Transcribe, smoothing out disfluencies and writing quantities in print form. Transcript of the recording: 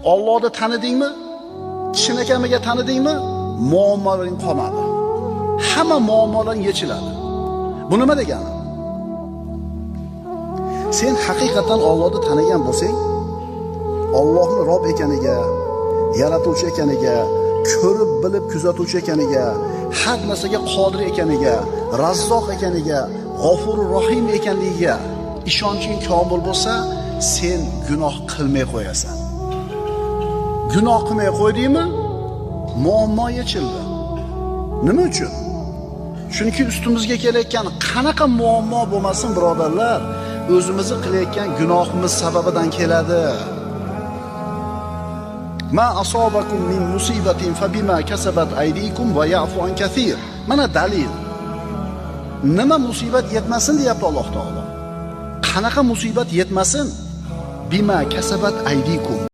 Allohni tanidingmi? Chinakamiga tanidingmi? Muammolaring qolmadi. Hamma muammolaring yechiladi. Bu nima degani? Sen haqiqatan Allohni tanigan bo'lsang, Allohni Rob ekaniga, yaratuvchi ekaniga, ko'rib bilib kuzatuvchi ekaniga, har narsaga qodir ekaniga, Razzoq ekaniga, G'ofurur Rohim ekanligiga ishonching komil bo'lsa, sen gunoh qilmay qo'yasan. Gunoh qilmay qo'ydingmi? Muammo yechildi. Nima uchun? Chunki ustimizga kelayotgan qanaqa muammo bo'lmasin, birodarlar, o'zimizni qilayotgan gunohimiz sababidan keladi. Ma asobakum min musibatin fabima kasabat aydikum va ya'fu an kathir. Mana dalil. Nima musibat yetmasin deyapti Alloh taolo. Qanaqa musibat yetmasin? Bima kasabat aydikum.